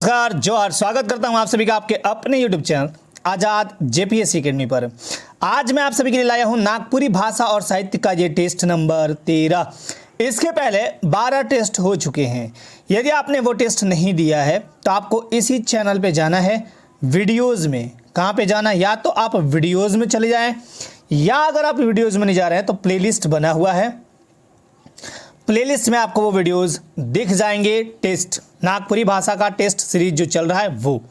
नमस्कार जोहार, स्वागत करता हूं आप सभी का आपके अपने यूट्यूब चैनल आजाद जेपीएससी अकेडमी पर। आज मैं आप सभी के लिए लाया हूं नागपुरी भाषा और साहित्य का ये टेस्ट नंबर 13। इसके पहले 12 टेस्ट हो चुके हैं। यदि आपने वो टेस्ट नहीं दिया है तो आपको इसी चैनल पे जाना है, वीडियोज़ में। कहाँ पे जाना है? या तो आप वीडियोज़ में चले जाएँ, या अगर आप वीडियोज़ में नहीं जा रहे हैं तो प्लेलिस्ट बना हुआ है, प्लेलिस्ट में आपको वो वीडियोस दिख जाएंगे। टेस्ट नागपुरी भाषा का टेस्ट सीरीज जो चल रहा है वो।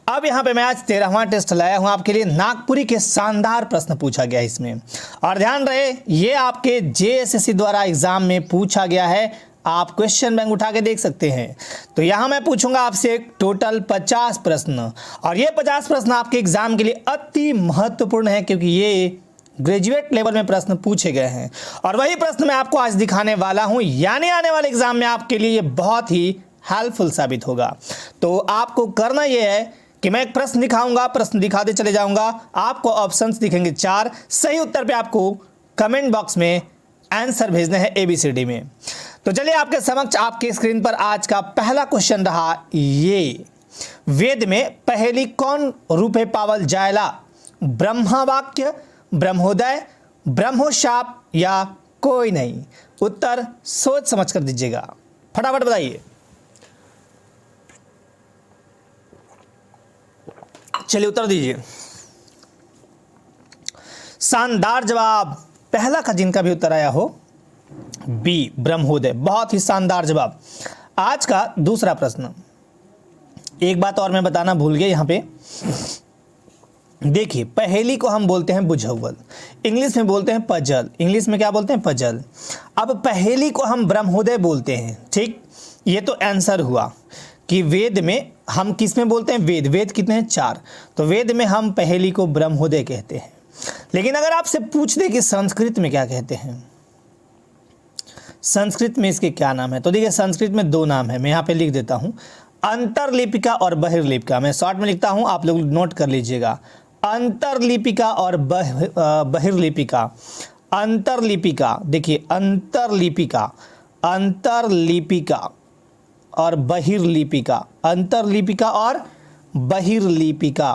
अब यहाँ पे मैं आज 13वां टेस्ट लाया हूँ आपके लिए। नागपुरी के शानदार प्रश्न पूछा गया है इसमें, और ध्यान रहे ये आपके जेएसएससी द्वारा एग्जाम में पूछा गया है। आप क्वेश्चन बैंक उठा के देख सकते हैं। तो यहाँ मैं पूछूंगा आपसे टोटल 50 प्रश्न, और ये 50 प्रश्न आपके एग्जाम के लिए अति महत्वपूर्ण है, क्योंकि ये ग्रेजुएट लेवल में प्रश्न पूछे गए हैं। और वही प्रश्न मैं आपको आज दिखाने वाला हूं, यानी आने वाले एग्जाम में आपके लिए ये बहुत ही हेल्पफुल साबित होगा। तो आपको करना ये है कि मैं एक प्रश्न दिखाऊंगा, प्रश्न दिखाते चले जाऊंगा, आपको ऑप्शंस दिखेंगे 4। सही उत्तर पे आपको कमेंट बॉक्स में आंसर भेजने हैं ABCD में। तो चलिए आपके समक्ष आपके स्क्रीन पर आज का पहला क्वेश्चन रहा ये, वेद में पहली कौन रूपे पावल जायला? ब्रह्मवाक्य, ब्रह्मोदय, ब्रह्मोशाप या कोई नहीं? उत्तर सोच समझ कर दीजिएगा, फटाफट बताइए। चलिए उत्तर दीजिए। शानदार जवाब पहला का जिनका भी उत्तर आया हो बी ब्रह्मोदय, बहुत ही शानदार जवाब। आज का दूसरा प्रश्न, एक बात और मैं बताना भूल गया यहाँ पे। देखिए, पहेली को हम बोलते हैं बुझाउल, इंग्लिश में बोलते हैं पजल। इंग्लिश में क्या बोलते हैं? पजल। अब पहेली को हम ब्रह्मोदय बोलते हैं, ठीक। ये तो आंसर हुआ कि वेद में हम किस में बोलते हैं? वेद। वेद कितने हैं? 4। तो वेद में हम पहेली को ब्रह्मोदय कहते हैं। लेकिन अगर आपसे पूछ दे कि संस्कृत में क्या कहते हैं, संस्कृत में इसके क्या नाम है, तो देखिए संस्कृत में 2 नाम है। मैं यहाँ पे लिख देता हूँ, अंतरलिपिका और बहिर्लिपिका। मैं शॉर्ट में लिखता हूँ, आप लोग नोट कर लीजिएगा। अंतरलिपिका और बहिर्लिपिका। अंतरलिपिका, देखिए अंतरलिपिका, अंतरलिपिका और बहिर्लिपिका। अंतरलिपिका और बहिर्लिपिका।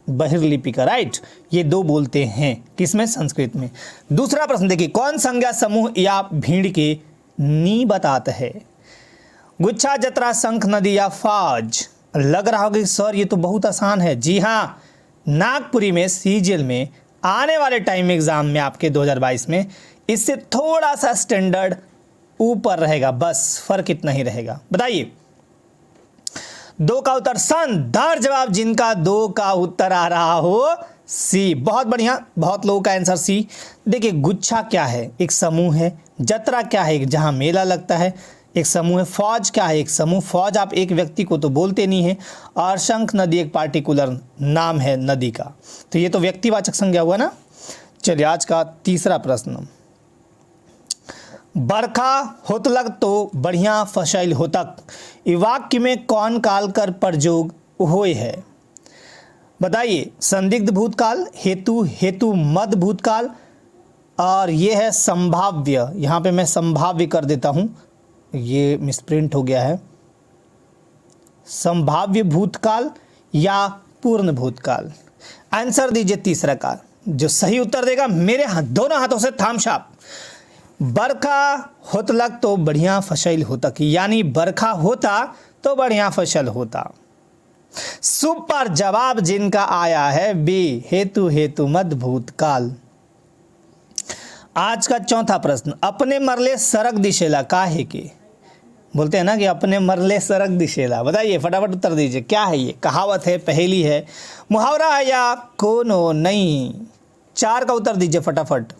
बहिर्लिपिका, राइट। ये 2 बोलते हैं किसमें? संस्कृत में। दूसरा प्रश्न देखिए, कौन संज्ञा समूह या भीड़ के नी बताता है? गुच्छा, जतरा, शंख, नदी या फौज? लग रहा होगा कि सर ये तो बहुत आसान है। जी हाँ, नागपुरी में सीजीएल में आने वाले टाइम एग्जाम में आपके 2022 में इससे थोड़ा सा स्टैंडर्ड ऊपर रहेगा, बस फर्क इतना ही रहेगा। बताइए। 2 का उत्तर शानदार जवाब, जिनका 2 का उत्तर आ रहा हो सी। बहुत बढ़िया, बहुत लोगों का आंसर सी। देखिए, गुच्छा क्या है? एक समूह है। जतरा क्या है? जहां मेला लगता है, एक समूह है। फौज क्या है? एक समूह। फौज आप एक व्यक्ति को तो बोलते नहीं है। और शंख नदी एक पार्टिकुलर नाम है नदी का, तो ये तो व्यक्तिवाचक संज्ञा हुआ ना। चलिए आज का तीसरा प्रश्न, बरखा होतलक तो बढ़िया फसल होतक, इस वाक्य में कौन काल कर प्रयोग हुए है? बताइए। संदिग्ध भूतकाल, हेतु, हेतु मद भूतकाल, और ये है संभाव्य। यहाँ पे मैं संभाव्य कर देता हूँ, ये मिसप्रिंट हो गया है। संभाव्य भूतकाल या पूर्ण भूतकाल? आंसर दीजिए तीसरा का। जो सही उत्तर देगा मेरे दोनों हाथों से थामछाप। बरखा होतलक तो बढ़िया फसल होता, यानी बरखा होता तो बढ़िया फसल होता। सुपर जवाब जिनका आया है बी, हेतु, हेतु मद भूतकाल। आज का चौथा प्रश्न, अपने मरले सरक दिशेला काहे के? बोलते हैं ना कि अपने मरले सरक दिशेला। बताइए, फटाफट उत्तर दीजिए। क्या है ये? कहावत है, पहेली है, मुहावरा है या कोनो नहीं? 4 का उत्तर दीजिए फटाफट।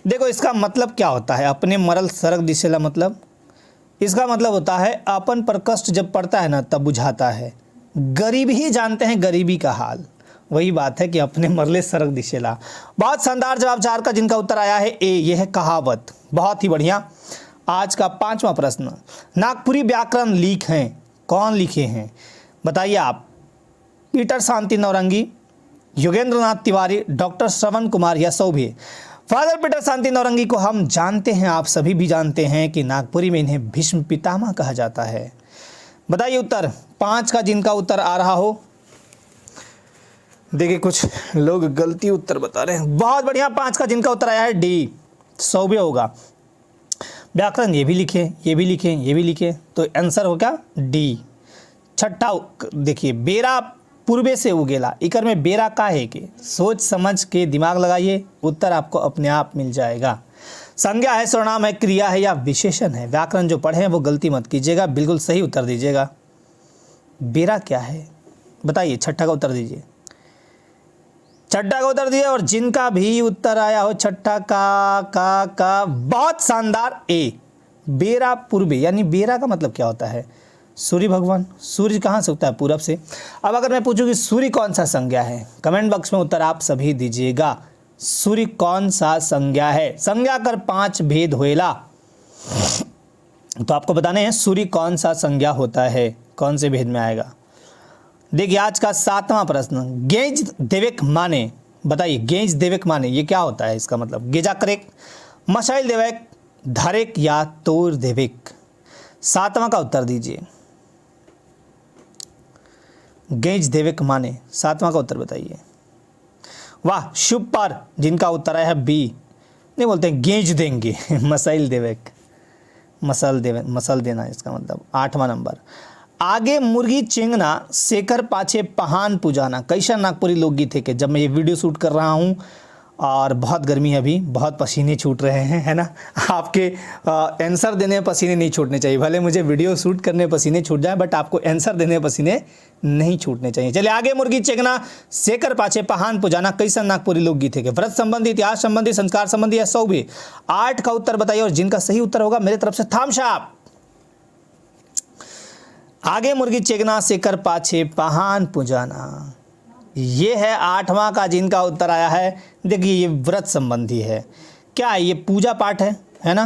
देखो, इसका मतलब क्या होता है? अपने मरल सरक दिशेला मतलब, इसका मतलब होता है अपन पर कष्ट जब पड़ता है ना तब बुझाता है। गरीब ही जानते हैं गरीबी का हाल। वही बात है कि अपने मरले सरक दिशेला। बहुत शानदार जवाब 4 का, जिनका उत्तर आया है ए, यह है कहावत। बहुत ही बढ़िया। आज का 5वां प्रश्न, नागपुरी व्याकरण लीक हैं, कौन लिखे हैं? बताइए आप। पीटर शांति नौरंगी, योगेंद्र नाथ तिवारी, डॉक्टर श्रवण कुमार या सौभे? फादर पीटर शांति नौरंगी को हम जानते हैं, आप सभी भी जानते हैं कि नागपुरी में इन्हें भीष्म पितामह कहा जाता है। बताइए उत्तर 5 का जिनका उत्तर आ रहा हो। देखिए कुछ लोग गलती उत्तर बता रहे हैं। बहुत बढ़िया, 5 का जिनका उत्तर आया है डी, सौव्य होगा। व्याकरण ये भी लिखे, ये भी लिखे, ये भी लिखे, तो आंसर हो क्या डी। छठा देखिए, बेरा पूर्वे से उगेला, इकर में बेरा का है के, सोच समझ के दिमाग लगाइए, उत्तर आपको अपने आप मिल जाएगा। संज्ञा है, सर्वनाम है, क्रिया है या विशेषण है। व्याकरण जो पढ़े हैं वो गलती मत कीजिएगा, बिल्कुल सही उत्तर दीजिएगा। बेरा क्या है बताइए, छठा का उत्तर दीजिए। छठा का उत्तर दिए, और जिनका भी उत्तर आया हो छठा का बहुत शानदार, ए बेरा पूर्वे, यानी बेरा का मतलब क्या होता है, सूर्य भगवान। सूर्य कहाँ से उगता है, पूरब से। अब अगर मैं पूछूं कि सूर्य कौन सा संज्ञा है, कमेंट बॉक्स में उत्तर आप सभी दीजिएगा। सूर्य कौन सा संज्ञा है, संज्ञा कर 5 भेद होएला, तो आपको बताने हैं सूर्य कौन सा संज्ञा होता है, कौन से भेद में आएगा। देखिए आज का 7वां प्रश्न, गेज देवेक माने, बताइए गेज देवेक माने ये क्या होता है, इसका मतलब गेजा करेक, मशाइल देवेक, धरेक या तोर देवेक। 7वां का उत्तर दीजिए, गेज देवेक माने, 7वां का उत्तर बताइए। वाह, शुभ पर जिनका उत्तर आया है बी, नहीं बोलते हैं गेज देंगे मसाइल देवेक, मसल देना इसका मतलब। 8वां नंबर, आगे मुर्गी चेंगना शेखर पाछे पहान पुजाना, कैसा नागपुरी लोकगीत है कि जब मैं ये वीडियो शूट कर रहा हूँ और बहुत गर्मी है अभी, बहुत पसीने छूट रहे हैं, है ना। आपके आंसर देने में पसीने नहीं छूटने चाहिए, भले मुझे वीडियो शूट करने में पसीने छूट जाए, बट आपको आंसर देने में पसीने नहीं छूटने चाहिए। चलिए आगे मुर्गी चेंगना शेखर पाछे पहान पुजाना कैसा नागपुरी लोकगीत है कि व्रत संबंधी, इतिहास संबंधी, संस्कार संबंधी या सौभे। 8 का उत्तर बताइए, और जिनका सही उत्तर होगा मेरे तरफ से थाम्स अप। आगे मुर्गी चेगना शेखर पाछे पहान पुजाना, ये है 8वां का जिनका उत्तर आया है। देखिए ये व्रत संबंधी है, क्या है ये, पूजा पाठ है ना।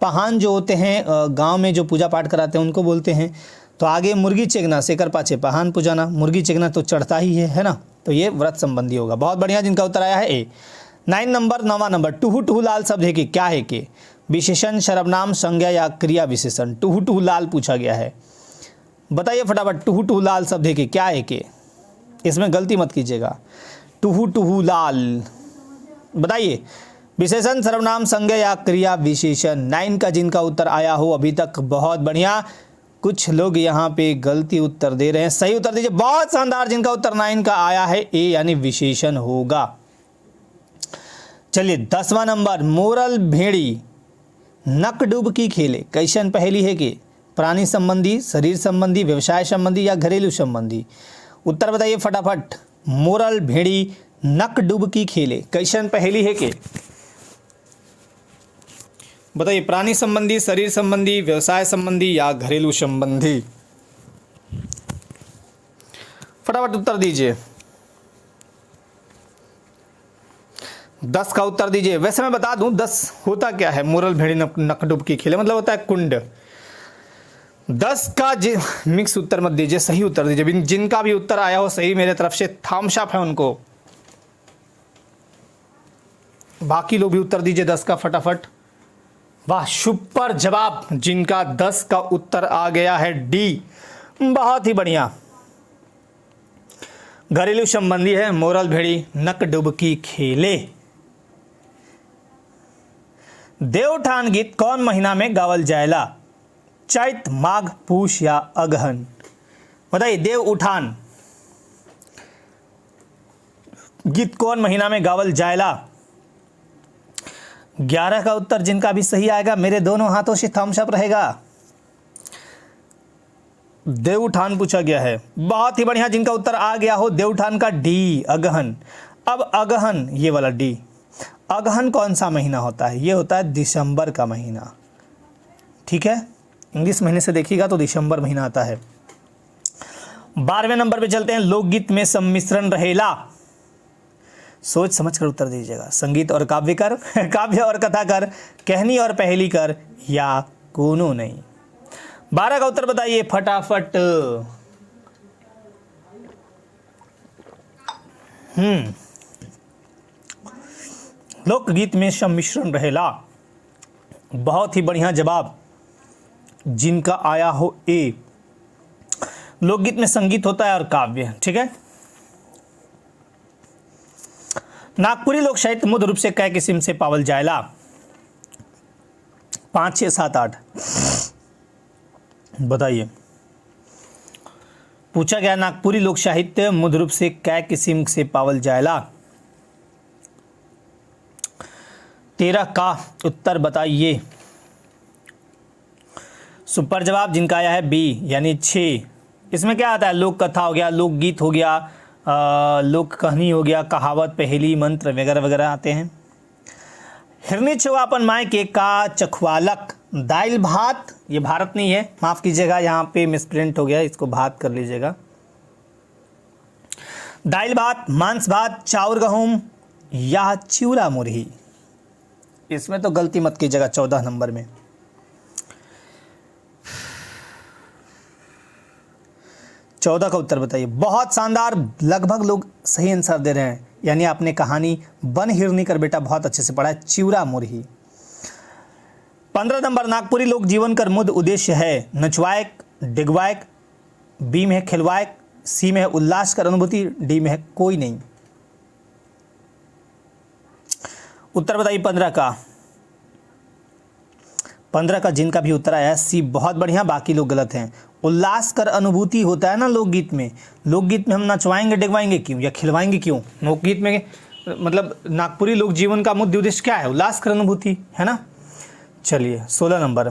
पहान जो होते हैं गांव में जो पूजा पाठ कराते हैं उनको बोलते हैं। तो आगे मुर्गी चेगना शेखर पाछे पहान पुजाना, मुर्गी चेगना तो चढ़ता ही है ना, तो ये व्रत संबंधी होगा। बहुत बढ़िया, जिनका उत्तर आया है ए। 9वां नंबर, टूहू टूहू लाल शब्द है कि क्या है कि, विशेषण, सर्वनाम, संज्ञा या क्रिया विशेषण। टूहू टूहू लाल पूछा गया है, बताइए फटाफट। टूहू टूहू लाल शब्द है कि क्या है कि, इसमें गलती मत कीजिएगा। टूहू टूहू लाल बताइए, विशेषण, सर्वनाम, संज्ञा या क्रिया विशेषण। 9 का जिनका उत्तर आया हो अभी तक, बहुत बढ़िया। कुछ लोग यहाँ पे गलती उत्तर दे रहे हैं, सही उत्तर दीजिए। बहुत शानदार, जिनका उत्तर 9 का आया है ए, यानी विशेषण होगा। चलिए 10वां नंबर, मोरल भेड़ी नक डूब की खेले, कैसन पहेली है कि, प्राणी संबंधी, शरीर संबंधी, व्यवसाय संबंधी या घरेलू संबंधी। उत्तर बताइए फटाफट। मोरल भेड़ी नक डूब की खेले, कैसन पहेली है कि, बताइए प्राणी संबंधी, शरीर संबंधी, व्यवसाय संबंधी या घरेलू संबंधी। फटाफट उत्तर दीजिए। 10 का उत्तर दीजिए। वैसे मैं बता दूं 10 होता क्या है, मोरल भेड़ी नक डूब की खेले मतलब होता है कुंड। 10 का मिक्स उत्तर मत दीजिए, सही उत्तर दीजिए। जिनका भी उत्तर आया हो सही, मेरे तरफ से थम्स अप है उनको। बाकी लोग भी उत्तर दीजिए 10 का फटाफट। वाह, सुपर जवाब, जिनका 10 का उत्तर आ गया है डी, बहुत ही बढ़िया। घरेलू संबंधी है, मोरल भेड़ी नक डुबकी खेले। देवउठान गीत कौन महीना में गावल जायला, चैत, माघ, पूष या अगहन। बताइए देव उठान गीत कौन महीना में गावल जायला। 11 का उत्तर जिनका भी सही आएगा मेरे दोनों हाथों से थम्स अप रहेगा। देवउठान पूछा गया है, बहुत ही बढ़िया। जिनका उत्तर आ गया हो देवउठान का डी, अगहन। अब अगहन ये वाला डी, अगहन कौन सा महीना होता है, ये होता है दिसंबर का महीना, ठीक है। इंग्लिश महीने से देखिएगा तो दिसंबर महीना आता है। 12वें नंबर पे चलते हैं, लोकगीत में सम्मिश्रण रहेला, सोच समझ कर उत्तर दीजिएगा। संगीत और काव्य कर, काव्य और कथा कर, कहनी और पहेली कर या कोनो नहीं। 12 का उत्तर बताइए फटाफट। लोकगीत में सम्मिश्रण रहेला। बहुत ही बढ़िया जवाब जिनका आया हो ए। लोकगीत में संगीत होता है और काव्य। ठीक है। नागपुरी लोक साहित्य मुख्य रूप से कै किस्म से पावल जायला? 5, 6, 7, 8 बताइए। पूछा गया नागपुरी लोक साहित्य मुख्य रूप से कै किस्म से पावल जायला? 13 का उत्तर बताइए। सुपर जवाब जिनका आया है बी यानी 6। इसमें क्या आता है? लोक कथा हो गया, लोकगीत हो गया, लोक कहानी हो गया, कहावत, पहेली, मंत्र वगैरह वगैरह आते हैं। हिरनी चौवापन माय के का चखवालक दाल भात, ये भारत नहीं है, माफ कीजिएगा, यहाँ पे मिसप्रिंट हो गया, इसको भात कर लीजिएगा। दाल भात, मांस भात, चाउर गहूम या चिवड़ा मुरही? इसमें तो गलती मत कीजिएगा 14 नंबर में। 14 का उत्तर बताइए। बहुत शानदार, लगभग लोग सही आंसर दे रहे हैं, यानी आपने कहानी बन हिरनी कर बेटा बहुत अच्छे से पढ़ा है, चिवड़ा मुरही। 15 नंबर, नागपुरी लोक जीवन का मुख्य उद्देश्य है नचवायक, डिगवायक, बी में है खिलवायक, सी में है उल्लास कर अनुभूति, डी में है कोई नहीं। उत्तर बताइए 15 का। 15 का जिनका भी उत्तर आया है सी, बहुत बढ़िया, बाकी लोग गलत हैं। उल्लास कर अनुभूति होता है ना लोकगीत में। लोकगीत में हम नचवाएंगे डिगवाएंगे क्यों या खिलवाएंगे क्यों? लोकगीत में मतलब नागपुरी लोक जीवन का मुख्य उद्देश्य क्या है? उल्लास कर अनुभूति, है ना। चलिए 16 नंबर,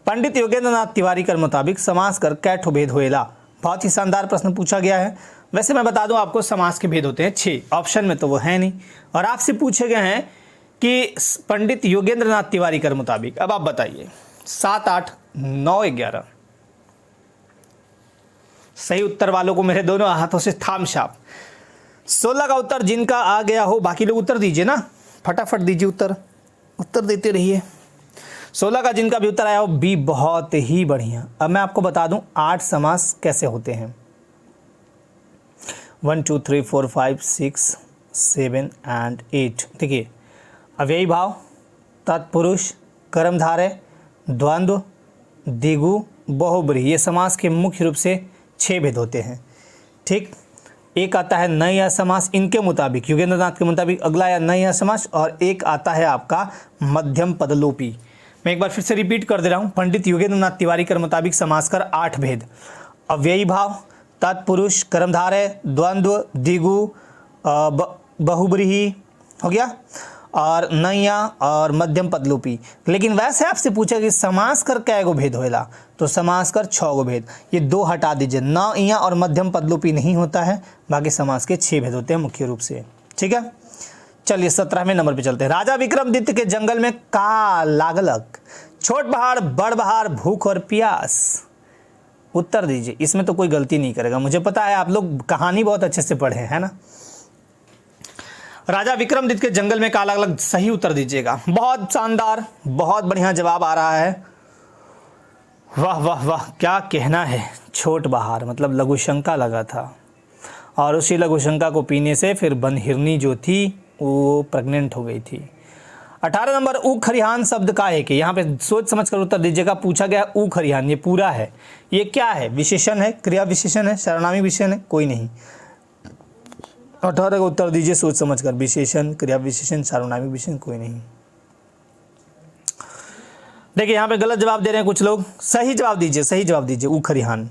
पंडित योगेंद्र नाथ तिवारी के मुताबिक समास कर कै ठो भेद होएला? बहुत ही शानदार प्रश्न पूछा गया है। वैसे मैं बता दूं आपको, समास के भेद होते हैं 6, ऑप्शन में तो वो है नहीं, और आपसे पूछे गए हैं कि पंडित योगेंद्र नाथ तिवारी के मुताबिक। अब आप बताइए 7, 8, 9, 11। सही उत्तर वालों को मेरे दोनों हाथों से थाम छाप। 16 का उत्तर जिनका आ गया हो, बाकी लोग उत्तर दीजिए ना, फटाफट दीजिए उत्तर देते रहिए। 16 का जिनका भी उत्तर आया हो बी, बहुत ही बढ़िया। अब मैं आपको बता दूं 8 समास कैसे होते हैं। 1, 2, 3, 4, 5, 6, 7 एंड 8। देखिए, अव्ययी भाव, तत्पुरुष, कर्मधारय, द्वंद्व, द्विगु, बहुब्रीहि, ये समास के मुख्य रूप से 6 भेद होते हैं। ठीक। एक आता है नया समास इनके मुताबिक, योगेंद्र नाथ के मुताबिक। अगला आया नया समास, और एक आता है आपका मध्यम पदलोपी। मैं एक बार फिर से रिपीट कर दे रहा हूँ। पंडित योगेंद्र नाथ तिवारी के मुताबिक समास कर 8 भेद: अव्ययी भाव, तत्पुरुष, कर्मधारय, द्वंद्व, द्विगु, बहुब्रीहि हो गया, और नैया और मध्यम पदलोपी। लेकिन वैसे आपसे पूछा कि समास कर कै गो भेद होएला, तो समास कर 6 गो भेद। ये 2 हटा दीजिए, नैया और मध्यम पदलोपी नहीं होता है, बाकी समास के 6 भेद होते हैं मुख्य रूप से। ठीक है। चलिए 17वें नंबर पे चलते हैं। राजा विक्रमादित्य के जंगल में का लागलक? छोट पहाड़, बड़ पहाड़, भूख और प्यास? उत्तर दीजिए। इसमें तो कोई गलती नहीं करेगा, मुझे पता है आप लोग कहानी बहुत अच्छे से पढ़े हैं, है ना। राजा विक्रमादित्य के जंगल में का लागलक, सही उत्तर दीजिएगा। बहुत शानदार, बहुत बढ़िया जवाब आ रहा है। वाह वाह वाह, क्या कहना है। छोट बहार मतलब लघुशंका लगा था, और उसी लघुशंका को पीने से फिर बनहिरनी जो थी वो प्रेग्नेंट हो गई थी। 18 नंबर, ऊ खरिहान शब्द का है कि? यहाँ पे सोच समझ कर उत्तर दीजिएगा। पूछा गया ऊ खरिहान, ये पूरा है, ये क्या है? विशेषण है, क्रिया विशेषण है, सर्वनामी विशेषण है, कोई नहीं। 18 का उत्तर दीजिए सोच समझ कर। विशेषण, क्रिया विशेषण, सर्वनामी विशेषण, कोई नहीं। देखिए यहाँ पे गलत जवाब दे रहे हैं कुछ लोग। सही जवाब दीजिए, सही जवाब दीजिए। ऊ खरिहान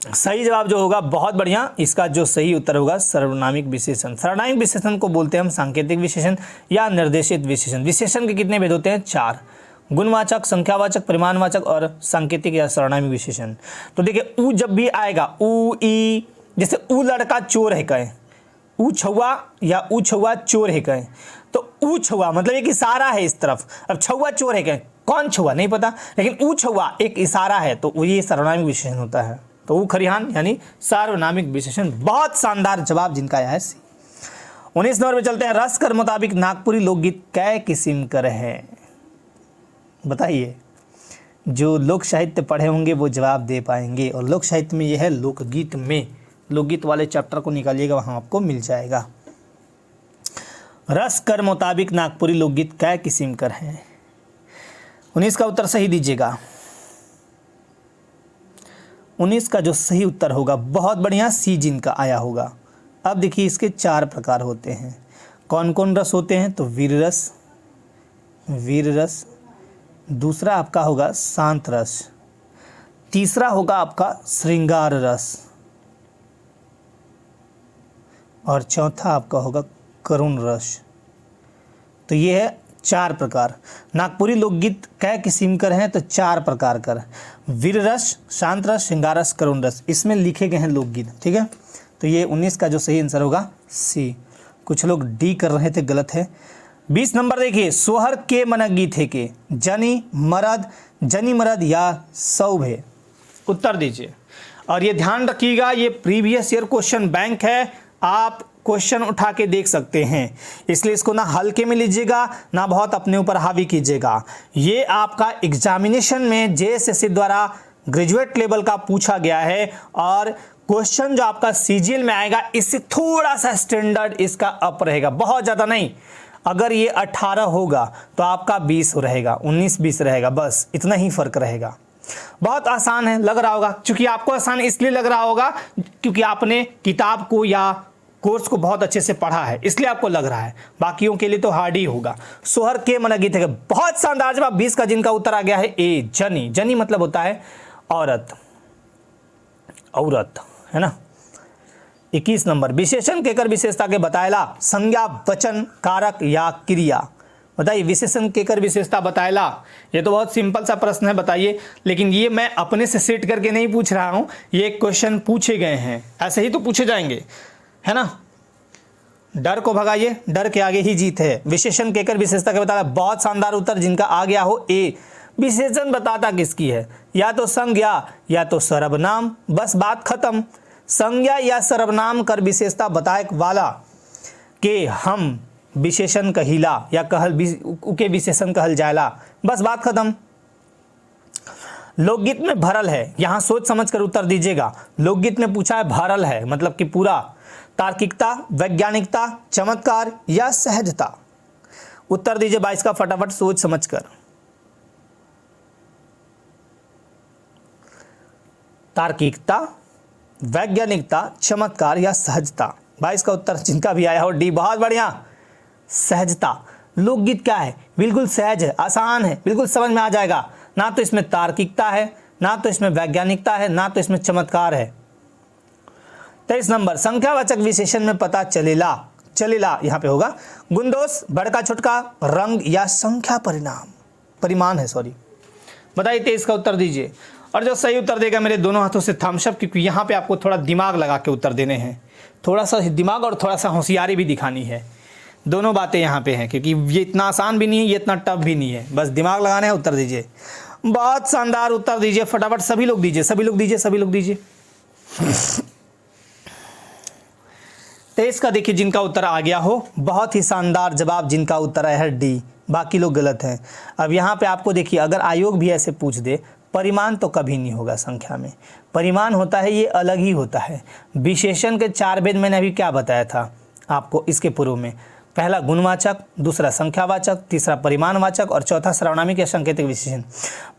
सही जवाब जो होगा, बहुत बढ़िया। इसका जो सही उत्तर होगा सर्वनामिक विशेषण। सर्वनामिक विशेषण को बोलते हैं हम सांकेतिक विशेषण या निर्देशित विशेषण। विशेषण के कितने भेद होते हैं? 4। गुणवाचक, संख्यावाचक, परिमाणवाचक और सांकेतिक या सर्वनामिक विशेषण। तो देखिए ऊ जब भी आएगा, ऊ ई, जैसे ऊ लड़का चोर है कहें, ऊ छुआ या ऊ छुआ चोर है कहें, तो ऊ छुआ मतलब एक इशारा है इस तरफ। अब छुआ चोर है कहें, कौन छुआ नहीं पता, लेकिन ऊ छुआ एक इशारा है, तो ये सर्वनामिक विशेषण होता है। तो ऊ खरिहान यानी सार्वनामिक विशेषण। बहुत शानदार जवाब जिनका आया है सी। 19 नंबर पे चलते हैं। रस कर मुताबिक नागपुरी लोकगीत कै किस्म कर है? बताइए। जो लोक साहित्य पढ़े होंगे वो जवाब दे पाएंगे, और लोक साहित्य में यह है लोकगीत में। लोकगीत वाले चैप्टर को निकालिएगा, वहाँ आपको मिल जाएगा। रस कर मुताबिक नागपुरी लोकगीत कै किस्म कर हैं? 19 का उत्तर सही दीजिएगा। 19 का जो सही उत्तर होगा, बहुत बढ़िया, सी जिनका आया होगा। अब देखिए इसके 4 प्रकार होते हैं। कौन कौन रस होते हैं? तो वीर रस, वीर रस, दूसरा आपका होगा शांत रस, तीसरा होगा आपका श्रृंगार रस, और चौथा आपका होगा करुण रस। तो ये है 4 प्रकार। नागपुरी लोकगीत कै किस्म कर हैं? तो 4 प्रकार कर, वीर रस, शांत रस, श्रृंगार रस, करुण रस, इसमें लिखे गए हैं लोकगीत। ठीक है, तो ये 19 का जो सही आंसर होगा सी। कुछ लोग डी कर रहे थे, गलत है। 20 नंबर देखिए, सोहर के मन गीत है के जनी मरद या सौभे? उत्तर दीजिए। और ये ध्यान रखिएगा, ये प्रीवियस ईयर क्वेश्चन बैंक है, आप क्वेश्चन उठा के देख सकते हैं, इसलिए इसको ना हल्के में लीजिएगा ना बहुत अपने ऊपर हावी कीजिएगा। ये आपका एग्जामिनेशन में जेएसएससी द्वारा ग्रेजुएट लेवल का पूछा गया है, और क्वेश्चन जो आपका सीजीएल में आएगा इससे थोड़ा सा स्टैंडर्ड इसका अप रहेगा, बहुत ज़्यादा नहीं। अगर ये 18 होगा तो आपका 20 रहेगा, 19-20 रहेगा, बस इतना ही फर्क रहेगा। बहुत आसान है, लग रहा होगा, क्योंकि आपको आसान इसलिए लग रहा होगा क्योंकि आपने किताब को या कोर्स को बहुत अच्छे से पढ़ा है, इसलिए आपको लग रहा है। बाकियों के लिए तो हार्ड ही होगा। सोहर के मन गीत है, बहुत शानदार जवाब। 20 का जिनका उत्तर आ गया है ए जनी। जनी मतलब होता है औरत, औरत है ना। 21 नंबर, विशेषण केकर विशेषता के बताएला? संज्ञा, वचन, कारक या क्रिया? बताइए, विशेषण केकर विशेषता बताएला? ये तो बहुत सिंपल सा प्रश्न है, बताइए। लेकिन ये मैं अपने से सेट करके नहीं पूछ रहा हूं, ये क्वेश्चन पूछे गए हैं, ऐसे ही तो पूछे जाएंगे, है ना। डर को भगाइए, डर के आगे ही जीत है। विशेषण केकर विशेषता के बताएला? बहुत शानदार उत्तर जिनका आ गया हो ए। विशेषण बताता किसकी है? या तो संज्ञा या तो सर्वनाम, बस बात खत्म। संज्ञा या सर्वनाम कर विशेषता बताए वाला के हम विशेषण कहिला या कहल उके विशेषण कहल जायला, बस बात खत्म। लोकगीत में भरल है, यहां सोच समझ कर उत्तर दीजिएगा। लोकगीत में पूछा है भरल है मतलब कि पूरा। तार्किकता, वैज्ञानिकता, चमत्कार या सहजता? उत्तर दीजिए 22 का फटाफट सोच समझ कर। तार्किकता, वैज्ञानिकता, चमत्कार या सहजता? 22 का उत्तर जिनका भी आया हो डी। बहुत बढ़िया, सहजता। लोकगीत क्या है? बिल्कुल सहज है, आसान है, बिल्कुल समझ में आ जाएगा। ना तो इसमें तार्किकता है, ना तो इसमें वैज्ञानिकता है, ना तो इसमें चमत्कार है। 23 नंबर, संख्यावाचक विशेषण में पता चलेला, चलेला यहाँ पे होगा गुणदोष, बड़का छोटका, रंग या संख्या परिमाण है, सॉरी। बताइए 23 का उत्तर दीजिए। और जो सही उत्तर देगा मेरे दोनों हाथों से थम्स अप, क्योंकि यहाँ पे आपको थोड़ा दिमाग लगा के उत्तर देने हैं, थोड़ा सा दिमाग और थोड़ा सा होशियारी भी दिखानी है। दोनों बातें यहाँ पे हैं, क्योंकि ये इतना आसान भी नहीं है, ये इतना टफ भी नहीं है, बस दिमाग लगाना है, उत्तर दीजिए। बहुत शानदार उत्तर दीजिए फटाफट, सभी लोग दीजिए, सभी लोग दीजिए, सभी लोग दीजिए। 23 का देखिए जिनका उत्तर आ गया हो, बहुत ही शानदार जवाब जिनका उत्तर आया है डी, बाकी लोग गलत हैं। अब यहाँ पे आपको देखिए, अगर आयोग भी ऐसे पूछ दे, परिमाण तो कभी नहीं होगा संख्या में, परिमाण होता है ये अलग ही होता है। विशेषण के 4 भेद मैंने अभी क्या बताया था आपको इसके पूर्व में? पहला गुणवाचक, दूसरा संख्यावाचक, तीसरा परिमाणवाचक और चौथा सर्वनामिक या सांकेतिक विशेषण।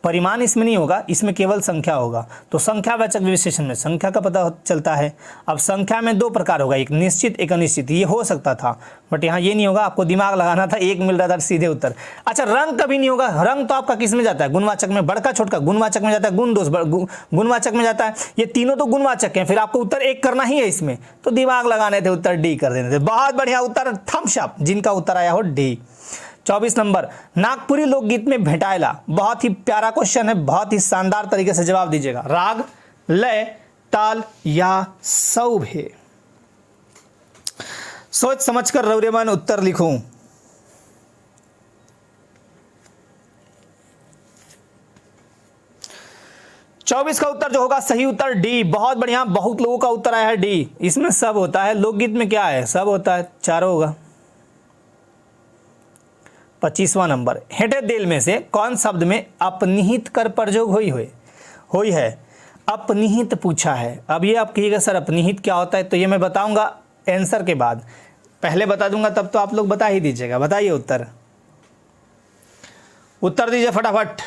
परिमाण इसमें नहीं होगा, इसमें केवल संख्या होगा। तो संख्यावाचक विशेषण में संख्या का पता चलता है। अब संख्या में 2 प्रकार होगा, एक निश्चित एक अनिश्चित। ये हो सकता था बट यहाँ ये नहीं होगा, आपको दिमाग लगाना था, एक मिल रहा था सीधे उत्तर। अच्छा, रंग कभी नहीं होगा। रंग तो आपका किस में जाता है? गुणवाचक में। बड़का छोटका गुणवाचक में जाता है, गुणदोष गुणवाचक में जाता है। ये तीनों तो गुणवाचक हैं, फिर आपको उत्तर एक करना ही है इसमें, तो दिमाग लगाने थे, उत्तर डी कर देने थे। बहुत बढ़िया उत्तर, थम्स अप जिनका उत्तर आया हो डी। 24 नंबर, नागपुरी लोकगीत में भेटायला? बहुत ही प्यारा क्वेश्चन है, बहुत ही शानदार तरीके से जवाब दीजिएगा। राग, लय, ताल या सौभे? सोच समझकर रौरेमन उत्तर लिखूं। चौबीस का उत्तर जो होगा सही उत्तर डी। बहुत बढ़िया, बहुत लोगों का उत्तर आया है डी। इसमें सब होता है, लोकगीत में क्या है? सब होता है, चारों होगा। 25वां नंबर, हेठे दिल में से कौन शब्द में अपनिहित कर प्रयोग हुई है? अपनिहित पूछा है। अब ये आप कहिएगा सर अपनिहित क्या होता है, तो ये मैं बताऊंगा आंसर के बाद। पहले बता दूंगा तब तो आप लोग बता ही दीजिएगा। बताइए उत्तर, उत्तर दीजिए फटाफट,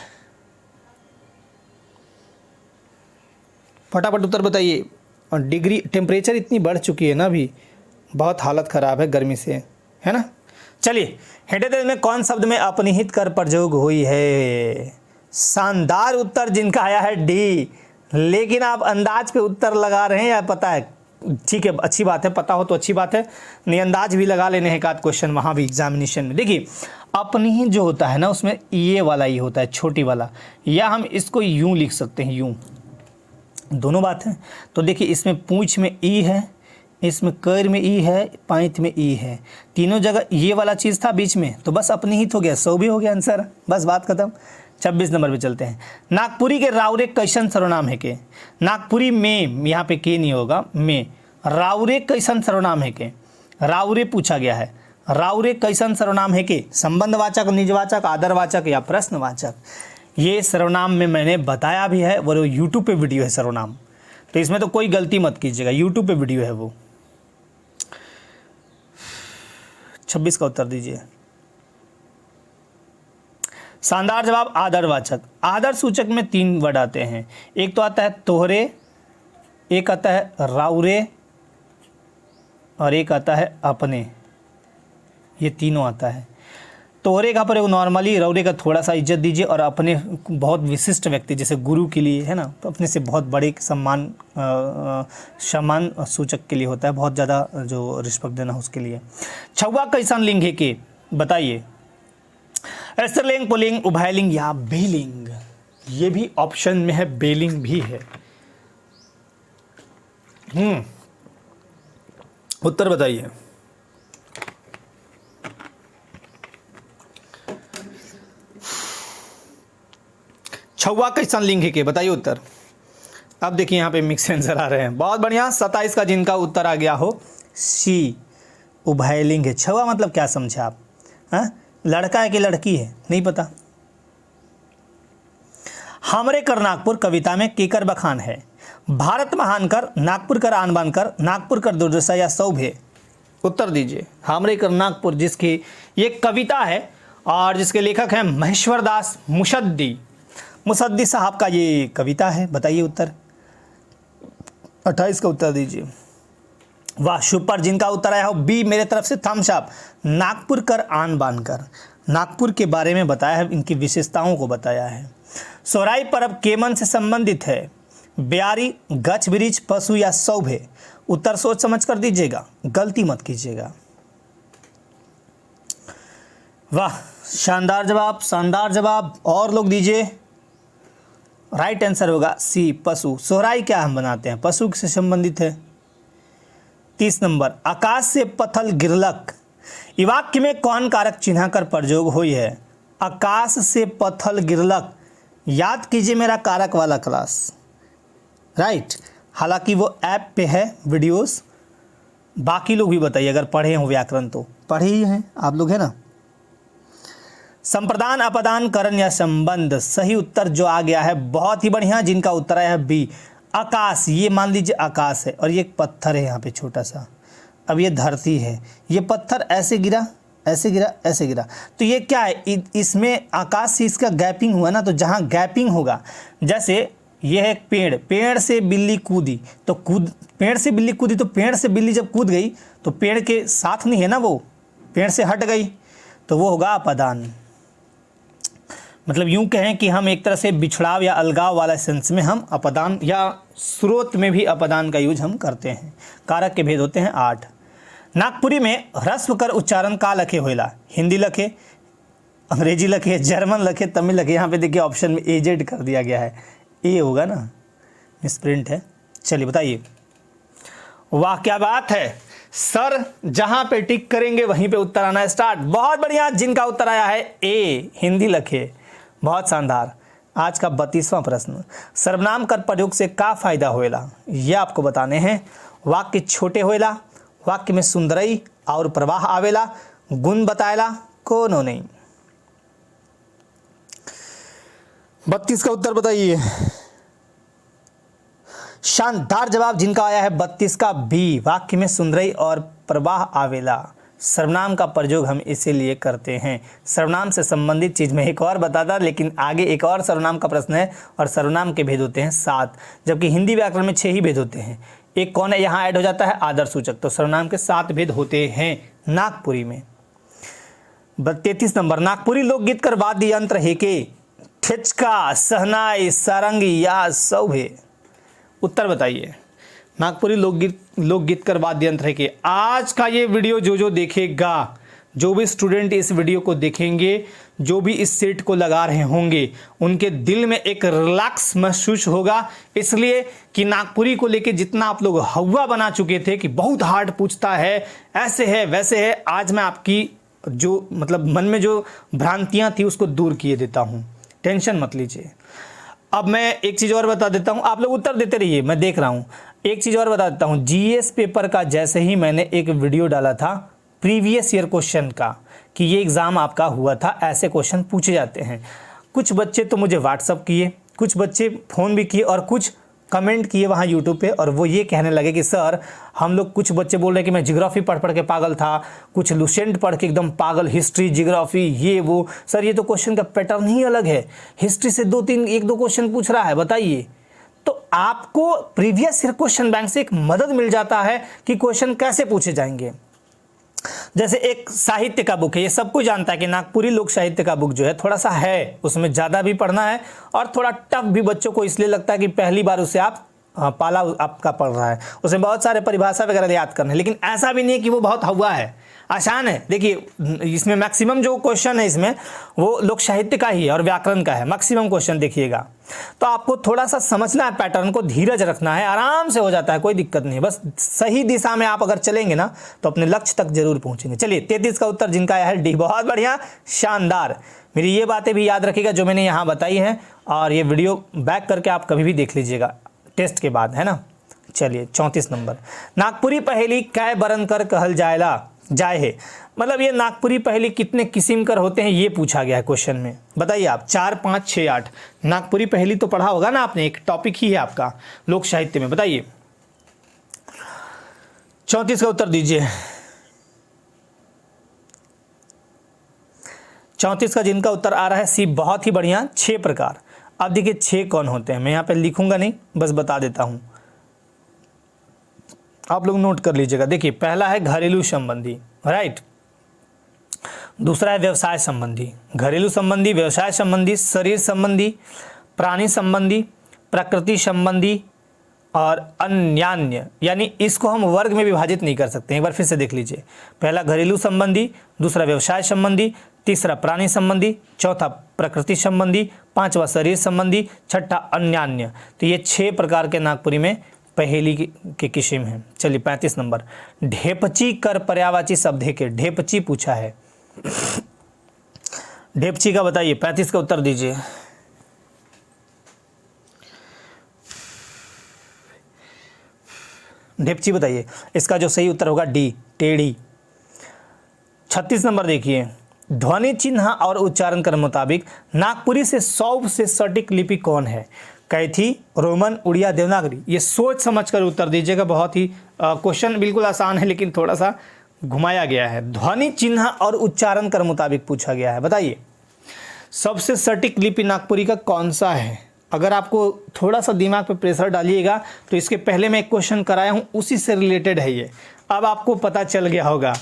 फटाफट उत्तर बताइए। और डिग्री टेम्परेचर इतनी बढ़ चुकी है ना अभी, बहुत हालत ख़राब है गर्मी से, है ना। चलिए, हेडेड में कौन शब्द में अपनिहित कर प्रयोग हुई है? शानदार उत्तर जिनका आया है डी। लेकिन आप अंदाज पे उत्तर लगा रहे हैं या पता है? ठीक है, अच्छी बात है, पता हो तो अच्छी बात है, नहीं अंदाज भी लगा लेने एक आध क्वेश्चन वहाँ भी एग्जामिनेशन में। देखिए अपनिहित जो होता है ना उसमें ये वाला ही होता है, छोटी वाला, या हम इसको यूँ लिख सकते हैं, यूँ, दोनों बात है। तो देखिए इसमें पूंछ में ई है, इसमें कर में ई है, पैंत में ई है, तीनों जगह ये वाला चीज़ था बीच में, तो बस अपनिहित हो गया, 100 भी हो गया आंसर, बस बात खत्म। 26 नंबर पे चलते हैं। नागपुरी के राउरे कैसन सर्वनाम है के? नागपुरी में, यहाँ पे के नहीं होगा, में, राउरे कैसन सर्वनाम है के? राउरे पूछा गया है, राउरे कैसन सर्वनाम है के? संबंधवाचक, निजवाचक, आदरवाचक या प्रश्नवाचक? ये सर्वनाम में मैंने बताया भी है, वो यूट्यूब पे वीडियो है सर्वनाम, तो इसमें तो कोई गलती मत कीजिएगा, यूट्यूब पे वीडियो है वो। 26 का उत्तर दीजिए। शानदार जवाब, आदरवाचक। आदर सूचक में 3 वर्ड आते हैं, एक तो आता है तोहरे, एक आता है राउरे, और एक आता है अपने। ये तीनों आता है। तोहरे का पर नॉर्मली, रौरे का थोड़ा सा इज्जत दीजिए, और अपने बहुत विशिष्ट व्यक्ति जैसे गुरु के लिए, है ना, तो अपने से बहुत बड़े सम्मान सूचक के लिए होता है, बहुत ज़्यादा जो रिस्पेक्ट देना उसके लिए। छौवा कैसन लिंग है के? बताइए। स्त्रीलिंग, पुल्लिंग, उभयलिंग या बेलिंग? ये भी ऑप्शन में है, बेलिंग भी है। उत्तर बताइए। छौवा कैसन लिंग है के? बताइए उत्तर। अब देखिए यहाँ पे मिक्स आंसर आ रहे हैं, बहुत बढ़िया। 27 का जिनका उत्तर आ गया हो सी, उभयलिंग है। छौवा मतलब क्या समझे आप? हाँ, लड़का है कि लड़की है? नहीं पता। हमरे कर नागपुर कविता में केकर बखान है? भारत महान कर, नागपुर कर आन बान कर, नागपुर कर दुर्दशा या सौभे? उत्तर दीजिए। हमरे कर नागपुर, जिसकी ये कविता है और जिसके लेखक हैं महेश्वर दास मुसद्दी, मुसद्दी साहब का ये कविता है। बताइए उत्तर। 28 का उत्तर दीजिए। वाह, सुपर। जिनका उत्तर आया हो बी मेरे तरफ से थम्स अप। नागपुर कर आन बान कर, नागपुर के बारे में बताया है, इनकी विशेषताओं को बताया है। सोहराई पर्व केमन से संबंधित है? ब्यारी, गच्छ वृक्ष, पशु या सौभे? उत्तर सोच समझ कर दीजिएगा, गलती मत कीजिएगा। वाह, शानदार जवाब, शानदार जवाब। और लोग दीजिए। राइट आंसर होगा सी, पशु। सोहराई क्या हम बनाते हैं? पशु से संबंधित है। 30 नंबर, आकाश से पथल गिरलक, ई वाक्य में कौन कारक चिन्ह कर प्रयोग हुई है? आकाश से पथल गिरलक, याद कीजिए मेरा कारक वाला क्लास, राइट। हालांकि वो ऐप पे है वीडियोस, बाकी लोग भी बताइए अगर पढ़े हो व्याकरण तो पढ़े ही हैं आप लोग, है ना। संप्रदान, अपदान, करण या संबंध? सही उत्तर जो आ गया है, बहुत ही बढ़िया। जिनका उत्तर आया है बी, आकाश। ये मान लीजिए आकाश है और ये एक पत्थर है यहाँ पे छोटा सा, अब ये धरती है, ये पत्थर ऐसे गिरा, ऐसे गिरा, ऐसे गिरा, तो ये क्या है? इसमें आकाश से इसका गैपिंग हुआ ना, तो जहाँ गैपिंग होगा, जैसे ये है एक पेड़, पेड़ से बिल्ली कूदी तो पेड़ से बिल्ली कूदी तो पेड़ से बिल्ली जब कूद गई तो पेड़ के साथ नहीं है ना, वो पेड़ से हट गई, तो वो होगा अपदान। मतलब यूं कहें कि हम एक तरह से बिछड़ाव या अलगाव वाला सेंस में हम अपदान, या स्रोत में भी अपदान का यूज हम करते हैं। कारक के भेद होते हैं 8। नागपुरी में ह्रस्व कर उच्चारण का लखे होइला? हिंदी लखे, अंग्रेजी लखे, जर्मन लखे, तमिल लखे? यहाँ पे देखिए ऑप्शन में एजेड कर दिया गया है, ए होगा ना, मिसप्रिंट है। चलिए बताइए। वाह क्या बात है सर, जहाँ पे टिक करेंगे वहीं पे उत्तर आना स्टार्ट। बहुत बढ़िया। जिनका उत्तर आया है ए, हिंदी लखे, बहुत शानदार। आज का 32वां प्रश्न, सर्वनाम कर प्रयोग से का फायदा होएला? ये आपको बताने हैं। वाक्य छोटे होएला, वाक्य में सुंदरई और प्रवाह आवेला, गुण बताएला, कोनो नहीं। 32 का उत्तर बताइए। शानदार जवाब जिनका आया है 32 का बी, वाक्य में सुंदरई और प्रवाह आवेला। सर्वनाम का प्रयोग हम इसीलिए करते हैं। सर्वनाम से संबंधित चीज़ में एक और बताता, लेकिन आगे एक और सर्वनाम का प्रश्न है और सर्वनाम के भेद होते हैं 7, जबकि हिंदी व्याकरण में 6 ही भेद होते हैं। एक कौन है यहाँ ऐड हो जाता है? आदर सूचक। तो सर्वनाम के 7 भेद होते हैं नागपुरी में। 33 नंबर, नागपुरी लोकगीत कर वाद्य यंत्र है के? ठिचका, शहनाई, सारंगी या सौभे? उत्तर बताइए। नागपुरी लोकगीत कर वाद्य यंत्र है कि आज का ये वीडियो जो देखेगा, जो भी स्टूडेंट इस वीडियो को देखेंगे, जो भी इस सेट को लगा रहे होंगे, उनके दिल में एक रिलैक्स महसूस होगा, इसलिए कि नागपुरी को लेके जितना आप लोग हवा बना चुके थे कि बहुत हार्ड पूछता है, ऐसे है वैसे है, आज मैं आपकी जो मतलब मन में जो भ्रांतियां थी उसको दूर किए देता हूं। टेंशन मत लीजिए। अब मैं एक चीज़ और बता देता हूं, आप लोग उत्तर देते रहिए, मैं देख रहा हूं। एक चीज़ और बता देता हूं, जीएस पेपर का जैसे ही मैंने एक वीडियो डाला था प्रीवियस ईयर क्वेश्चन का कि ये एग्ज़ाम आपका हुआ था, ऐसे क्वेश्चन पूछे जाते हैं। कुछ बच्चे तो मुझे व्हाट्सअप किए, कुछ बच्चे फ़ोन भी किए और कुछ कमेंट किए वहाँ यूट्यूब पे, और वो ये कहने लगे कि सर हम लोग, कुछ बच्चे बोल रहे हैं कि मैं जियोग्राफी पढ़ पढ़ के पागल था, कुछ लुसेंट पढ़ के एकदम पागल, हिस्ट्री जियोग्राफी ये वो। सर ये तो क्वेश्चन का पैटर्न ही अलग है, हिस्ट्री से 1-2 क्वेश्चन पूछ रहा है, बताइए। तो आपको प्रीवियस ईयर क्वेश्चन बैंक से एक मदद मिल जाता है कि क्वेश्चन कैसे पूछे जाएंगे। जैसे एक साहित्य का बुक है, ये सबको जानता है कि नागपुरी लोक साहित्य का बुक जो है थोड़ा सा है, उसमें ज़्यादा भी पढ़ना है और थोड़ा टफ भी बच्चों को इसलिए लगता है कि पहली बार उसे आप पाला आपका पढ़ रहा है, उसमें बहुत सारे परिभाषा वगैरह याद करना है। लेकिन ऐसा भी नहीं है कि वो बहुत हवा है, आसान है। देखिए इसमें मैक्सिमम जो क्वेश्चन है इसमें वो लोक साहित्य का ही है और व्याकरण का है, मैक्सिमम क्वेश्चन देखिएगा। तो आपको थोड़ा सा समझना है, पैटर्न को धीरज रखना है, आराम से हो जाता है, कोई दिक्कत नहीं है। बस सही दिशा में आप अगर चलेंगे ना तो अपने लक्ष्य तक जरूर पहुंचेंगे। चलिए 33 का उत्तर जिनका आया है डी, बहुत बढ़िया, शानदार। मेरी ये बातें भी याद रखिएगा जो मैंने यहाँ बताई हैं, और ये वीडियो बैक करके आप कभी भी देख लीजिएगा टेस्ट के बाद, है ना। चलिए 34 नंबर, नागपुरी पहेली कै बरन कर कहल जाए है, मतलब ये नागपुरी पहेली कितने किस्म कर होते हैं ये पूछा गया है क्वेश्चन में। बताइए आप, 4, 5, 6, 8 नागपुरी पहेली तो पढ़ा होगा ना आपने, एक टॉपिक ही है आपका लोक साहित्य में। बताइए 34 का उत्तर दीजिए। 34 का जिनका उत्तर आ रहा है सी, बहुत ही बढ़िया, 6 प्रकार। अब देखिए 6 कौन होते हैं, मैं यहाँ पे लिखूंगा नहीं, बस बता देता हूँ, आप लोग नोट कर लीजिएगा। देखिए पहला है घरेलू संबंधी, राइट। दूसरा है व्यवसाय संबंधी, घरेलू संबंधी, व्यवसाय संबंधी, शरीर संबंधी, प्राणी संबंधी, प्रकृति संबंधी और अन्यान्य, यानी इसको हम वर्ग में विभाजित नहीं कर सकते। एक बार फिर से देख लीजिए, पहला घरेलू संबंधी, दूसरा व्यवसाय संबंधी, तीसरा प्राणी संबंधी, चौथा प्रकृति संबंधी, पांचवा शरीर संबंधी, छठा अन्यान्य। तो ये 6 प्रकार के नागपुरी में पहेली के किस्म हैं। चलिए 35 नंबर, ढेपची कर पर्यायवाची शब्द है के? ढेपची पूछा है, ढेपची का बताइए। 35 का उत्तर दीजिए। ढेपची बताइए, इसका जो सही उत्तर होगा डी, टेढ़ी। 36 नंबर देखिए, ध्वनि चिन्ह और उच्चारण के मुताबिक नागपुरी से 100 से सटीक लिपि कौन है? कैथी, रोमन, उड़िया, देवनागरी? ये सोच समझकर उत्तर दीजिएगा। बहुत ही क्वेश्चन बिल्कुल आसान है लेकिन थोड़ा सा घुमाया गया है। ध्वनि चिन्ह और उच्चारण के मुताबिक पूछा गया है। बताइए सबसे सटीक लिपि नागपुरी का कौन सा है? अगर आपको थोड़ा सा दिमाग पे प्रेशर डालिएगा तो इसके पहले मैं एक क्वेश्चन कराया हूँ, उसी से रिलेटेड है ये, अब आपको पता चल गया होगा।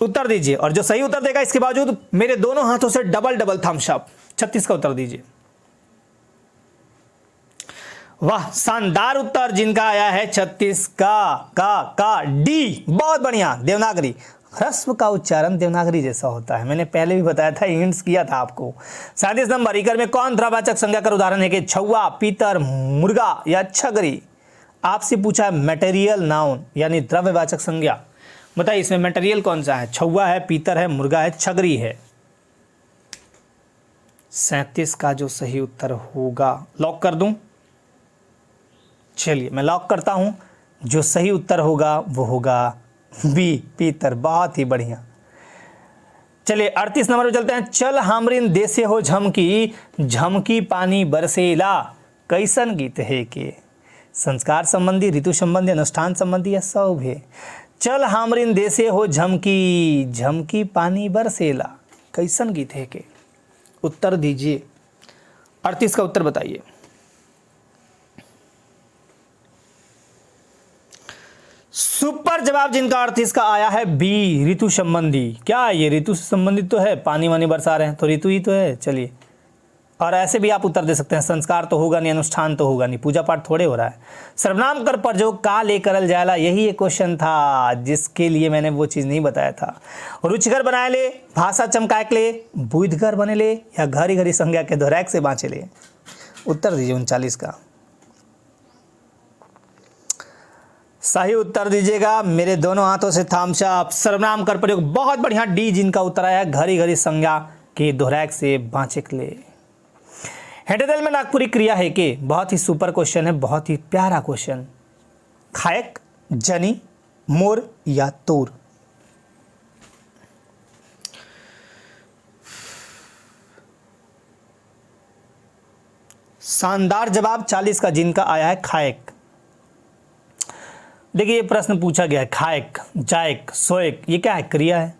उत्तर दीजिए, और जो सही उत्तर देगा इसके बावजूद मेरे दोनों हाथों से डबल थम्स अप। 36 का उत्तर दीजिए। वाह, शानदार उत्तर जिनका आया है 36 का डी, बहुत बढ़िया, देवनागरी। ह्रस्व का उच्चारण देवनागरी जैसा होता है, मैंने पहले भी बताया था, हिंट्स किया था आपको। 37 नंबर, इकर में कौन द्रवाचक संज्ञा का उदाहरण है कि छौवा, पीतर, मुर्गा या छगरी? आपसे पूछा है मटेरियल नाउन यानी द्रव्यवाचक संज्ञा। बताइए इसमें मटेरियल कौन सा है? छौवा है, पीतर है, मुर्गा है, छगरी है? 37 का जो सही उत्तर होगा, लॉक कर दूं? चलिए मैं लॉक करता हूं, जो सही उत्तर होगा वो होगा बी, पीतर। बहुत ही बढ़िया। चलिए 38 नंबर पे चलते हैं। चल हमरिन देसे हो झमकी, झमकी पानी बरसेला, कैसन गीत है के? संस्कार संबंधी, ऋतु संबंधी, अनुष्ठान संबंधी या सौभे? चल हामरिन देसे हो झमकी, झमकी पानी बरसेला, कैसन गीत है के? उत्तर दीजिए। 38 का उत्तर बताइए। सुपर जवाब जिनका 38 का आया है बी, ऋतु संबंधी। क्या ये ऋतु से संबंधित तो है? पानी वानी बरसा रहे हैं तो ऋतु ही तो है। चलिए, और ऐसे भी आप उत्तर दे सकते हैं, संस्कार तो होगा नहीं, अनुष्ठान तो होगा नहीं, पूजा पाठ थोड़े हो रहा है। सर्वनाम कर प्रयोग का ले करल जायला, यही एक क्वेश्चन था जिसके लिए मैंने वो चीज़ नहीं बताया था। रुचिकर बनाए ले, भाषा चमकाए ले, बुद्धगर बने ले, या घरी घरी संज्ञा के दोहराक से बाँचे ले? उत्तर दीजिए 39 का। सही उत्तर दीजिएगा, मेरे दोनों हाथों से थाम्स अप। सर्वनाम कर प्रयोग, बहुत बढ़िया। डी जिनका उत्तर आया है घरी घरी संज्ञा के दोहराक से बाँचे ले। हेडेदल में नागपुरी क्रिया है के? बहुत ही सुपर क्वेश्चन है, बहुत ही प्यारा क्वेश्चन। खायक, जनी, मोर या तोर? शानदार जवाब 40 का जिनका आया है खायक। देखिए, ये प्रश्न पूछा गया है खायक, जायक, सोयक, ये क्या है? क्रिया है।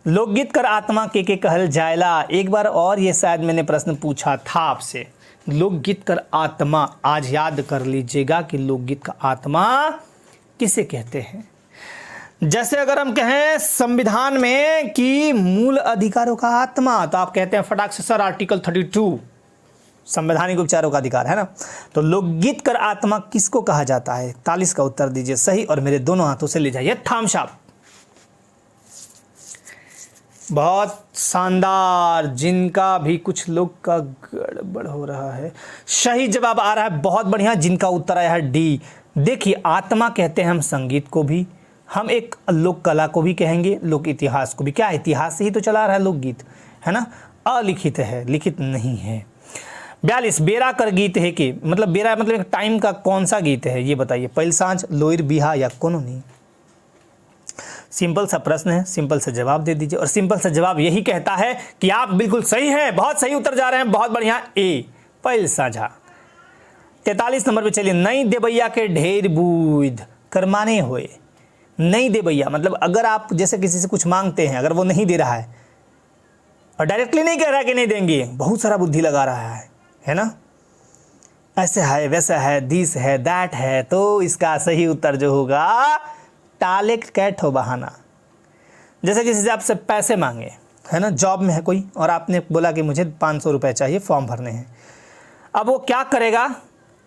लोकगीत कर आत्मा के कहल जायला, एक बार और ये शायद मैंने प्रश्न पूछा था आपसे। लोकगीत कर आत्मा, आज याद कर लीजिएगा कि लोकगीत का आत्मा किसे कहते हैं। जैसे अगर हम कहें संविधान में कि मूल अधिकारों का आत्मा, तो आप कहते हैं फटाक से सर आर्टिकल 32 संवैधानिक उपचारों का अधिकार है ना। तो लोकगीत कर आत्मा किसको कहा जाता है? 41 का उत्तर दीजिए सही, और मेरे दोनों हाथों से ले जाइए थाम्स अप। बहुत शानदार, जिनका भी कुछ लोग का गड़बड़ हो रहा है। सही जवाब आ रहा है, बहुत बढ़िया। जिनका उत्तर आया है डी। देखिए, आत्मा कहते हैं हम संगीत को भी, हम एक लोक कला को भी कहेंगे, लोक इतिहास को भी। क्या इतिहास से ही तो चला रहा है लोकगीत, है ना। अलिखित है, लिखित नहीं है। 42 बेरा कर गीत है कि? मतलब बेरा मतलब एक टाइम का कौन सा गीत है ये बताइए। पहिल सांझ, लोयर, बिहा या कोनो नहीं? सिंपल सा प्रश्न है, सिंपल सा जवाब दे दीजिए। और सिंपल सा जवाब यही कहता है कि आप बिल्कुल सही हैं, बहुत सही उत्तर जा रहे हैं, बहुत बढ़िया। ए पहिल साझा। 43 नंबर पे चलिए। नई देवैया के ढेर बूझ करमाने होए। नई देवैया मतलब अगर आप जैसे किसी से कुछ मांगते हैं, अगर वो नहीं दे रहा है और डायरेक्टली नहीं कह रहा है कि नहीं देंगे, बहुत सारा बुद्धि लगा रहा है ना, ऐसे है वैसा है, दिस है दैट है, तो इसका सही उत्तर जो होगा टाले कैट हो बहाना। जैसे किसी से आपसे पैसे मांगे, है ना, जॉब में है कोई और आपने बोला कि मुझे 500 रुपये चाहिए, फॉर्म भरने हैं। अब वो क्या करेगा?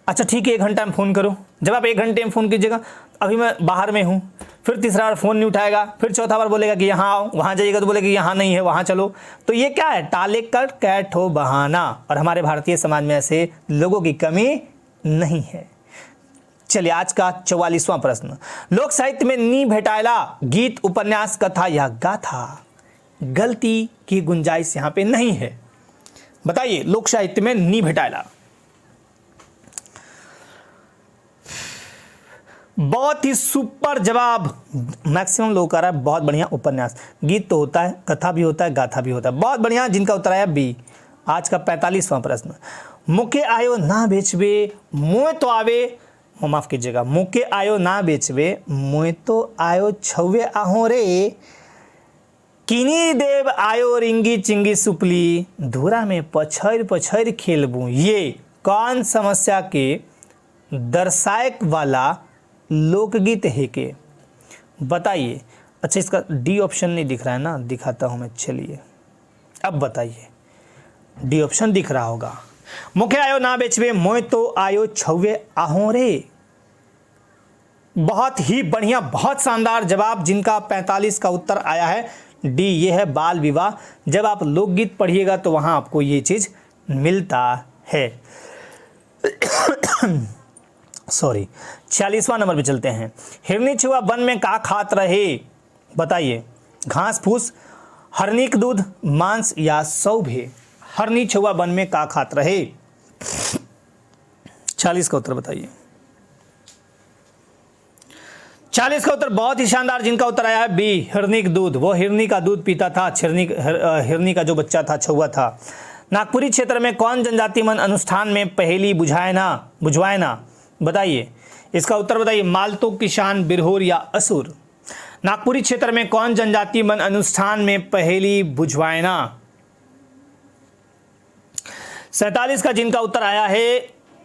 अच्छा ठीक है, 1 घंटा में फ़ोन करो। जब आप 1 घंटे में फ़ोन कीजिएगा, अभी मैं बाहर में हूँ, फिर तीसरा बार फ़ोन नहीं उठाएगा, फिर चौथा बार बोलेगा कि यहाँ आओ, वहाँ जाइएगा तो बोलेगा कि यहाँ नहीं है, वहाँ चलो। तो ये क्या है? टाले कर कैट हो बहाना। और हमारे भारतीय समाज में ऐसे लोगों की कमी नहीं है। चलिए आज का 44वां प्रश्न। लोक साहित्य में नी भेटायला गीत, उपन्यास, कथा या गाथा? गलती की गुंजाइश यहाँ पे नहीं है। बताइए, लोक साहित्य में नी भेटायला। बहुत ही सुपर जवाब, मैक्सिमम लोग कर रहा है, बहुत बढ़िया। उपन्यास, गीत तो होता है, कथा भी होता है, गाथा भी होता है, बहुत बढ़िया। जिनका उत्तर आया बी। आज का 45वां प्रश्न। मुके आयो ना बेचबे मोए तो आवे, माफ कीजिएगा, मुके आयो ना बेचबे मोए तो आयो छवे आहो रे, किनी देव आयो रिंगी चिंगी सुपली, धूरा में पछैर पछैर खेलबू। ये कौन समस्या के दर्शायक वाला लोकगीत है के? बताइए। अच्छा, इसका डी ऑप्शन नहीं दिख रहा है ना, दिखाता हूं मैं। चलिए अब बताइए, डी ऑप्शन दिख रहा होगा। मुखे आयो ना बेचवे मोए तो आयो छवे आहो रे। बहुत ही बढ़िया, बहुत शानदार जवाब, जिनका 45 का उत्तर आया है डी। ये है बाल विवाह। जब आप लोकगीत पढ़िएगा तो वहां आपको ये चीज मिलता है। सॉरी, 46वां नंबर पे चलते हैं। हिरनी छुआ वन में का खात रहे? बताइए। घास फूस, हरनीक दूध, मांस या सौभे? हरनी छुआ वन में का खात रहे? 40 का उत्तर बताइए। 40 का उत्तर बहुत ही शानदार, जिनका उत्तर आया है बी, हिरनीक दूध। वो हिरनी का दूध पीता था, हिरनी का जो बच्चा था, छुआ था। नागपुरी क्षेत्र में कौन जनजाति मन अनुष्ठान में पहेली बुझवाए ना? बताइए। इसका उत्तर बताइए। मालतो, किसान, बिरहोर या असुर। नागपुरी क्षेत्र में कौन जनजातीय वन अनुष्ठान में पहेली बुझवाएना। 47 का जिनका उत्तर आया है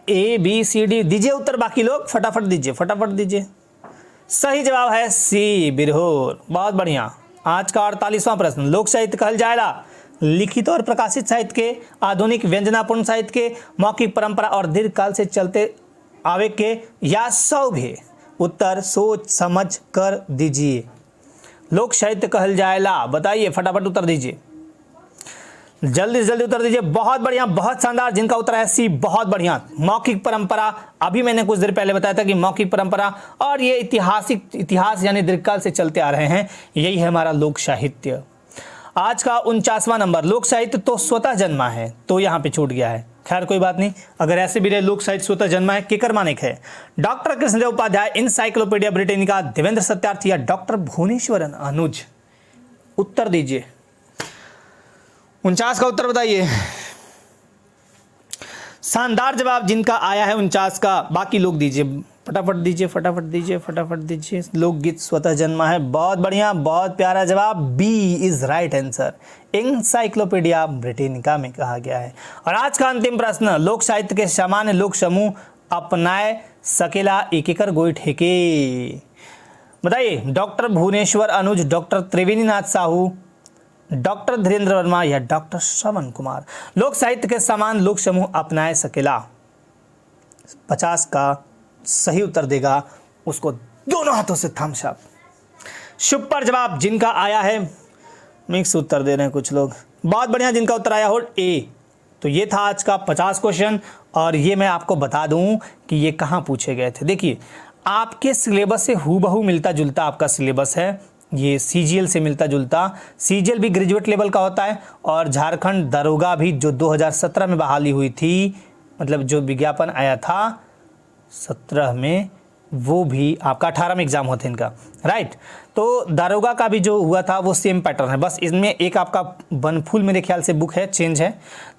ABCD, दीजिए उत्तर बाकी लोग, फटाफट दीजिए, फटाफट दीजिए। सही जवाब है C, बिरहोर। बहुत बढ़िया। आज का 48वां प्रश्न, लोक साहित्य कहल जाएगा लिखित और प्रकाशित साहित्य के, आधुनिक व्यंजनापूर्ण साहित्य के, मौखिक परंपरा और दीर्घकाल से चलते आवे के, या सौभे। उत्तर सोच समझ कर दीजिए। लोक साहित्य कहल जाएगा, बताइए, फटाफट उत्तर दीजिए, जल्दी से जल्दी उत्तर दीजिए। बहुत बढ़िया, बहुत शानदार। जिनका उत्तर है C, बहुत बढ़िया। मौखिक परंपरा, अभी मैंने कुछ देर पहले बताया था कि मौखिक परंपरा और ये इतिहास यानी दीर्घकाल से चलते आ रहे हैं, यही है हमारा लोक साहित्य। आज का 49वां नंबर, लोक साहित्य तो स्वतः जन्मा है, तो यहाँ पे छूट गया है। खैर कोई बात नहीं, अगर ऐसे भी रहे लोक साहित्य स्वतः जन्मा है, केकर मानिक है। Doctor Krishnadev Upadhyay, encyclopedia Britannica, Devendra Satyarthi या डॉक्टर भुवनेश्वरन अनुज। उत्तर दीजिए। 49 का उत्तर बताइए। शानदार जवाब जिनका आया है 49 का, बाकी लोग दीजिए, फटाफट दीजिए, फटाफट दीजिए, फटाफट दीजिए। लोकगीत स्वतः जन्मा है, बहुत बढ़िया, बहुत प्यारा जवाब। B is right answer, encyclopaedia Britannica में कहा गया है। और आज का अंतिम प्रश्न, लोक साहित्य के सामान्य लोक समूह अपनाए सकेला एकेकर गोई ठेके। बताइए। डॉक्टर भुवनेश्वर अनुज, डॉक्टर त्रिवेणीनाथ साहू, डॉक्टर धीरेन्द्र वर्मा या डॉक्टर श्रवण कुमार। लोक साहित्य के समान लोक समूह अपनाए सकेला। 50 का सही उत्तर देगा उसको दोनों हाथों से थम्स अप। सुपर जवाब जिनका आया है, मिक्स उत्तर दे रहे हैं कुछ लोग, बहुत बढ़िया। जिनका उत्तर आया हो A। तो ये था आज का 50 क्वेश्चन, और ये मैं आपको बता दूं कि ये कहाँ पूछे गए थे। देखिए, आपके सिलेबस से हूबहू मिलता जुलता आपका सिलेबस है, ये CGL से मिलता जुलता। CGL भी ग्रेजुएट लेवल का होता है, और झारखंड दरोगा भी जो 2017 में बहाली हुई थी, मतलब जो विज्ञापन आया था 17 में, वो भी आपका 18 में एग्जाम होते हैं इनका, राइट। तो दारोगा का भी जो हुआ था वो सेम पैटर्न है, बस इसमें एक आपका बनफूल मेरे ख्याल से बुक है, चेंज है,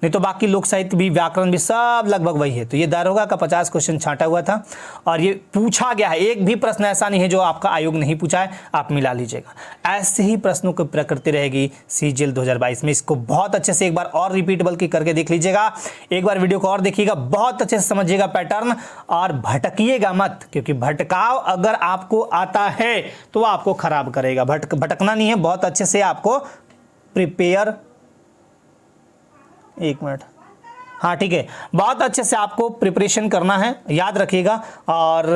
नहीं तो बाकी लोक साहित्य भी, व्याकरण भी सब लगभग वही है। तो ये दारोगा का 50 क्वेश्चन छांटा हुआ था, और ये पूछा गया है। एक भी प्रश्न ऐसा नहीं है जो आपका आयोग नहीं पूछा है, आप मिला लीजिएगा। ऐसे ही प्रश्नों की प्रकृति रहेगी CGL 2022 में। इसको बहुत अच्छे से एक बार और रिपीट बल्कि करके देख लीजिएगा, एक बार वीडियो को और देखिएगा, बहुत अच्छे से समझिएगा पैटर्न, और भटकिएगा मत, क्योंकि भटकाव अगर आपको आता है तो आपको खराब करेगा। भटकना नहीं है, बहुत अच्छे से आपको प्रिपेयर, एक मिनट, हाँ ठीक है, बहुत अच्छे से आपको प्रिपरेशन करना है, याद रखिएगा। और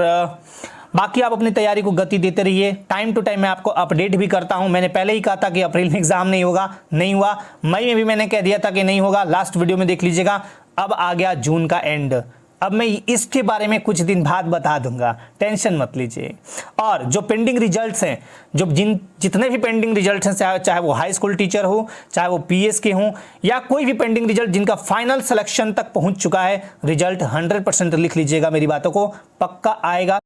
बाकी आप अपनी तैयारी को गति देते रहिए, टाइम टू टाइम मैं आपको अपडेट भी करता हूं। मैंने पहले ही कहा था कि अप्रैल में एग्जाम नहीं होगा, नहीं हुआ। मई में भी मैंने कह दिया था कि नहीं होगा, लास्ट वीडियो में देख लीजिएगा। अब आ गया जून का एंड, अब मैं इसके बारे में कुछ दिन बाद बता दूंगा, टेंशन मत लीजिए। और जो पेंडिंग रिजल्ट्स हैं, जो जितने भी पेंडिंग रिजल्ट्स हैं, चाहे वो हाई स्कूल टीचर हो, चाहे वो PS के हों, या कोई भी पेंडिंग रिजल्ट जिनका फाइनल सिलेक्शन तक पहुंच चुका है, रिजल्ट 100% लिख लीजिएगा, मेरी बातों को पक्का आएगा।